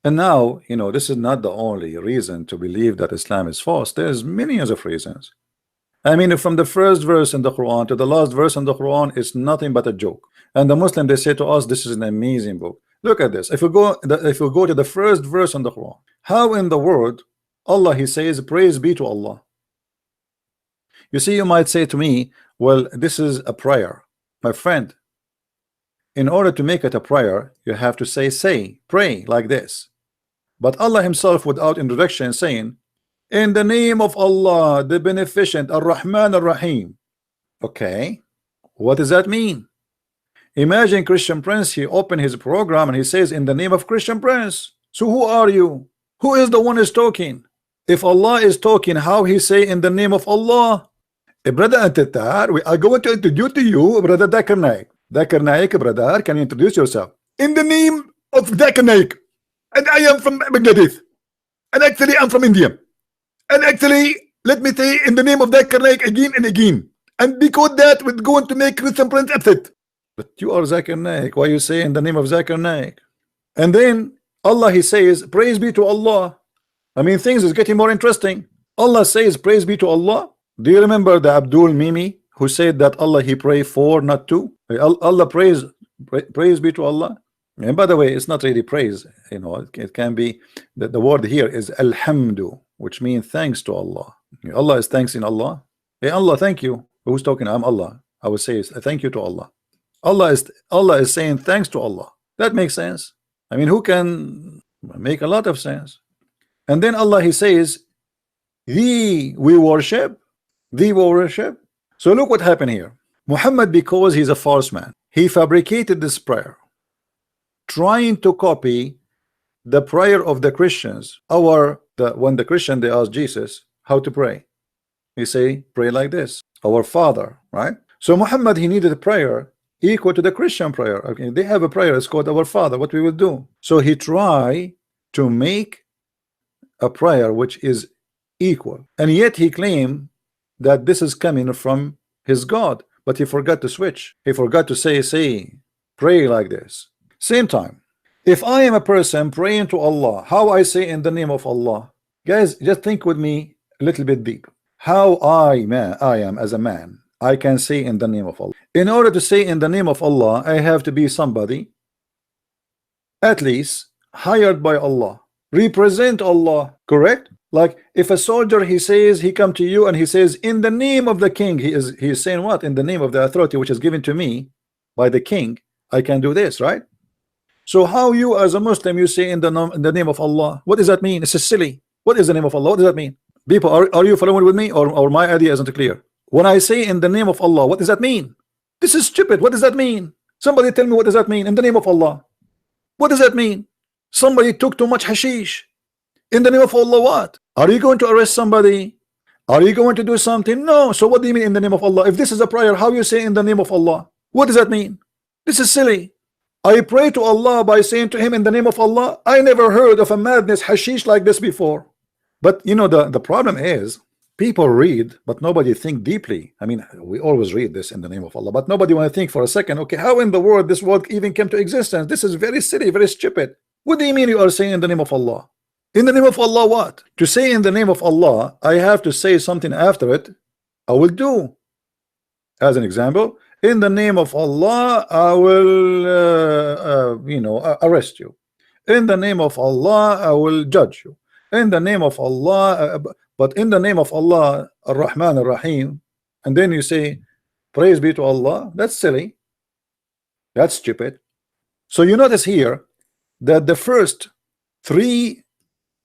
And now, you know, this is not the only reason to believe that Islam is false. There's millions of reasons. I mean, from the first verse in the Quran to the last verse in the Quran is nothing but a joke. And the Muslim, they say to us, this is an amazing book. Look at this. If we go to the first verse in the Quran, how in the world Allah, he says, praise be to Allah. You see, you might say to me, well, this is a prayer. My friend, in order to make it a prayer, you have to say, pray like this. But Allah himself, without introduction, saying, in the name of Allah, the beneficent, Ar-Rahman Ar-Rahim. Okay, what does that mean? Imagine Christian Prince, he opened his program and he says, in the name of Christian Prince. So who are you? Who is the one who is talking? If Allah is talking, how he say in the name of Allah? Brother Antatar, we are going to introduce to you Brother Dakar Naik. Dakar Naik, brother, can you introduce yourself? In the name of Dakar Naik. And I am from Bangladesh. And actually I'm from India. And actually, let me say in the name of Dakar Naik again and again. And because that we're going to make Christian Prince upset. But you are Zakir Naik. Why you say in the name of Zakir Naik? And then Allah, he says, praise be to Allah. I mean, things is getting more interesting. Allah says, praise be to Allah. Do you remember the Abdul Mimi who said that Allah he pray for, not to? Allah praise be to Allah. And by the way, it's not really praise. You know, it can be that the word here is alhamdu, which means thanks to Allah. Allah is thanks in Allah. Hey Allah, thank you. Who's talking? I'm Allah. I would say thank you to Allah. Allah is saying thanks to Allah. That makes sense. I mean, who can make a lot of sense? And then Allah, he says, thee we worship. So look what happened here. Muhammad, because he's a false man, he fabricated this prayer, trying to copy the prayer of the Christians. When the Christian, they ask Jesus how to pray, he say, pray like this, our Father, right? So Muhammad, he needed a prayer equal to the Christian prayer. Okay, they have a prayer, it's called our Father, what we will do. So he tried to make a prayer which is equal, and yet he claimed that this is coming from his God, but he forgot to switch. He forgot to say, pray like this. Same time, if I am a person praying to Allah, how I say in the name of Allah? Guys, just think with me a little bit deep. How I am as a man, I can say in the name of Allah. In order to say in the name of Allah, I have to be somebody at least hired by Allah, represent Allah, correct? Like if a soldier, he says, he come to you and he says, in the name of the king, he is saying what? In the name of the authority which is given to me by the king, I can do this, right? So how you as a Muslim, you say in the name of Allah? What does that mean? It's silly. What is the name of Allah? What does that mean? People, are you following with me, or my idea isn't clear? When I say in the name of Allah, what does that mean? This is stupid. What does that mean? Somebody tell me, what does that mean? In the name of Allah, what does that mean? Somebody took too much hashish. In the name of Allah, what? Are you going to arrest somebody? Are you going to do something? No. So what do you mean in the name of Allah? If this is a prayer, how you say in the name of Allah? What does that mean? This is silly. I pray to Allah by saying to him in the name of Allah. I never heard of a madness hashish like this before. But you know, the problem is people read, but nobody think deeply. I mean, we always read this in the name of Allah, but nobody want to think for a second, okay, how in the world this word even came to existence? This is very silly, very stupid. What do you mean you are saying in the name of Allah? In the name of Allah, what? To say in the name of Allah, I have to say something after it. I will do. As an example, in the name of Allah, I will, arrest you. In the name of Allah, I will judge you. In the name of Allah, but in the name of Allah, Ar-Rahman Ar-Rahim, and then you say, praise be to Allah. That's silly. That's stupid. So you notice here that the first 3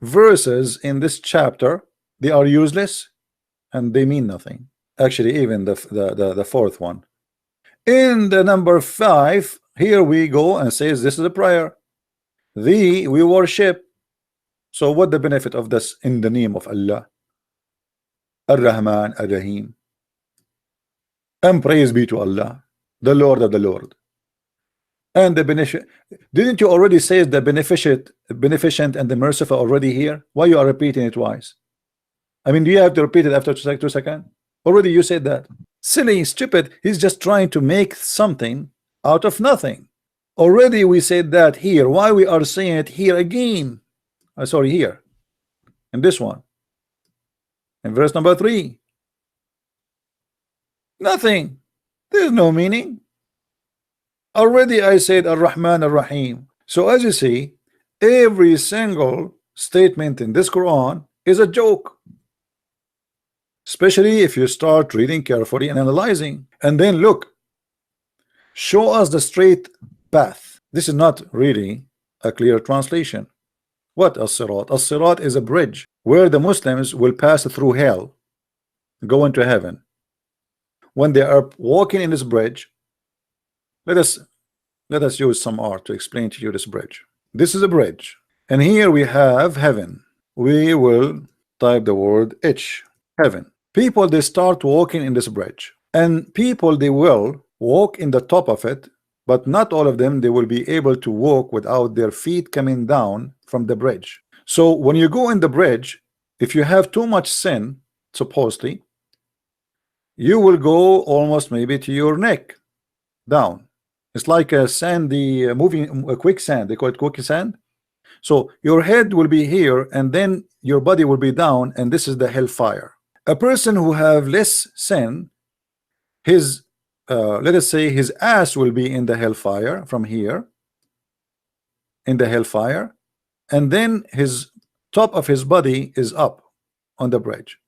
verses in this chapter, they are useless and they mean nothing. Actually, even the fourth one. In the number 5, here we go and says this is a prayer. We worship. So what the benefit of this in the name of Allah? Ar-Rahman Ar-Rahim. And praise be to Allah, the Lord of the Lord. And the beneficent. Didn't you already say the beneficent and the merciful already here? Why you are repeating it twice? I mean, do you have to repeat it after 2 seconds? Already you said that. Silly, stupid. He's just trying to make something out of nothing. Already we said that here. Why we are saying it here again? Sorry, here in this one, in verse number 3. Nothing. There's no meaning. Already I said Ar-Rahman Ar-Rahim. So as you see, every single statement in this Quran is a joke, especially if you start reading carefully and analyzing. And then look, show us the straight path. This is not really a clear translation. What as-sirat? As-sirat is a bridge where the Muslims will pass through hell, go into heaven. When they are walking in this bridge, let us use some art to explain to you this bridge. This is a bridge, and here we have heaven. We will type the word H, heaven. People, they start walking in this bridge, and people, they will walk in the top of it, but not all of them, they will be able to walk without their feet coming down from the bridge. So when you go in the bridge, if you have too much sin, supposedly, you will go almost maybe to your neck down. It's like a sandy moving, a quicksand. They call it quicksand. So your head will be here, and then your body will be down, and this is the hellfire. A person who have less sin, his let us say his ass will be in the hellfire from here, in the hellfire, and then his top of his body is up on the bridge.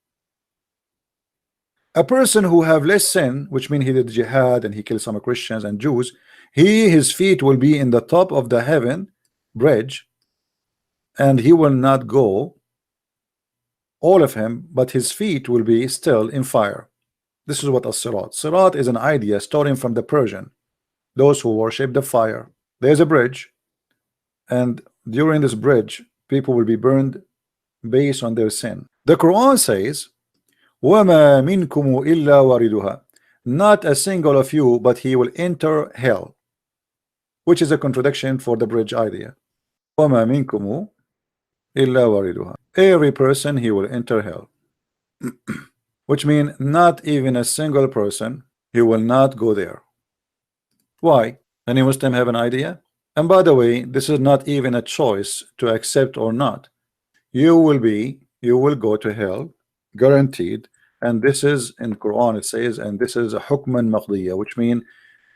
A person who have less sin, which means he did jihad and he killed some Christians and Jews, his feet will be in the top of the heaven bridge, and he will not go, all of him, but his feet will be still in fire. This is what as-sirat. Sirat is an idea starting from the Persian, those who worship the fire. There's a bridge, and during this bridge, people will be burned based on their sin. The Quran says, وَمَا مِنْكُمُ إِلَّا وَارِدُهَا. Not a single of you, but he will enter hell, which is a contradiction for the bridge idea. وَمَا مِنْكُمُ إِلَّا وَارِدُهَا. Every person, he will enter hell. Which means not even a single person, he will not go there. Why? Any Muslim have an idea? And by the way, this is not even a choice to accept or not. You will go to hell, guaranteed. And this is in Quran, it says, and this is a hukman maqdiya, which means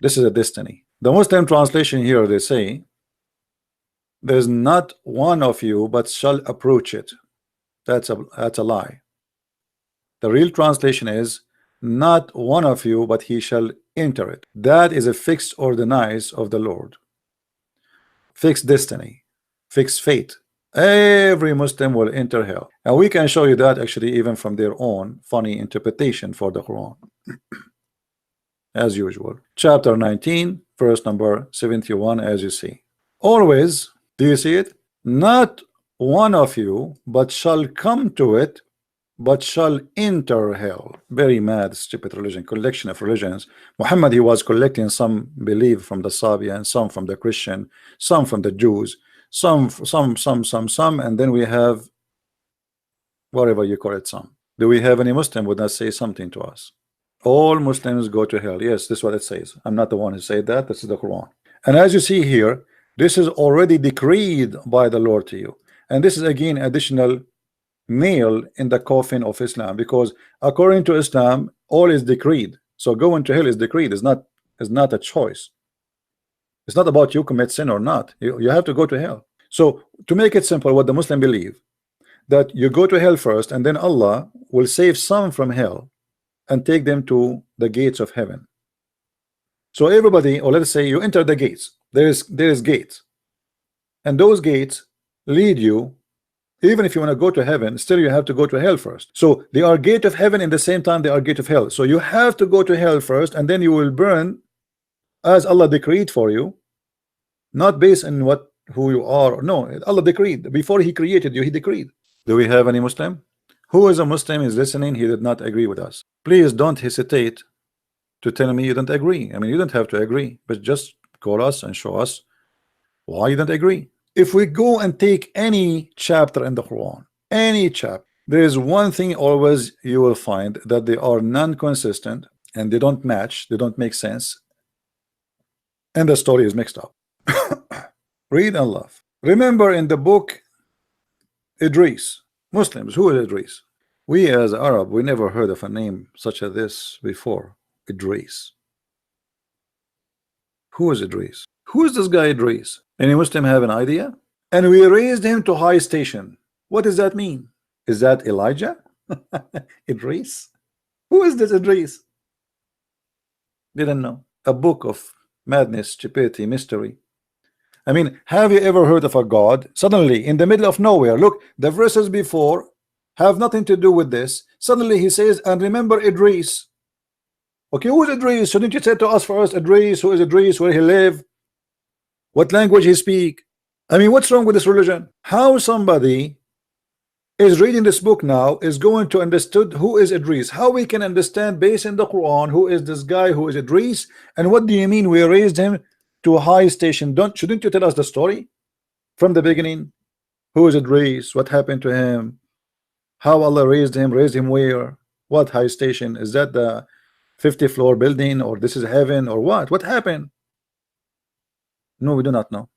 this is a destiny. The Muslim translation here, they say, there's not one of you but shall approach it. That's a lie. The real translation is, not one of you but he shall enter it. That is a fixed ordinance of the Lord, fixed destiny, fixed fate. Every Muslim will enter hell, and we can show you that actually even from their own funny interpretation for the Quran. As usual, chapter 19 verse number 71, as you see. Always, do you see it? Not one of you but shall come to it, but shall enter hell. Very mad, stupid religion, collection of religions. Muhammad, he was collecting some belief from the Sabian, some from the Christian, some from the Jews, some, and then we have whatever you call it, some. Do we have any Muslim would not say something to us? All Muslims go to hell. Yes, this is what it says. I'm not the one who said that. This is the Quran. And as you see here, this is already decreed by the Lord to you. And this is again additional nail in the coffin of Islam, because according to Islam, all is decreed. So going to hell is decreed. Is not a choice. It's not about you commit sin or not. You have to go to hell. So to make it simple, what the Muslim believe, that you go to hell first, and then Allah will save some from hell and take them to the gates of heaven. So everybody, or let's say you enter the gates, there is gates, and those gates lead you. Even if you want to go to heaven, still you have to go to hell first. So they are gate of heaven in the same time they are gate of hell. So you have to go to hell first, and then you will burn as Allah decreed for you, not based on who you are. No, Allah decreed. Before he created you, he decreed. Do we have any Muslim? Who is a Muslim is listening? He did not agree with us. Please don't hesitate to tell me you don't agree. I mean, you don't have to agree, but just call us and show us why you don't agree. If we go and take any chapter in the Quran, any chapter, there is one thing always you will find, that they are non-consistent and they don't match, they don't make sense, and the story is mixed up. Read and love. Remember in the book Idris. Muslims, who is Idris? We as Arab, we never heard of a name such as this before. Idris. Who is Idris? Who is this guy Idris? Any Muslim have an idea? And we raised him to high station. What does that mean? Is that Elijah? Idris? Who is this Idris? Didn't know. A book of madness, stupidity, mystery. I mean, have you ever heard of a God suddenly in the middle of nowhere? Look, the verses before have nothing to do with this. Suddenly he says, and remember Idris. Okay, who is Idris? Shouldn't you say to us first, Idris, who is Idris, where he live, what language he speak? I mean, what's wrong with this religion? How somebody is reading this book now is going to understand who is Idris? How we can understand based in the Quran who is this guy, who is Idris, and what do you mean we raised him to a high station? Shouldn't you tell us the story from the beginning? Who is Idris? What happened to him? How Allah raised him where? What high station? Is that the 50th floor building, or this is heaven, or what? What happened? No, we do not know.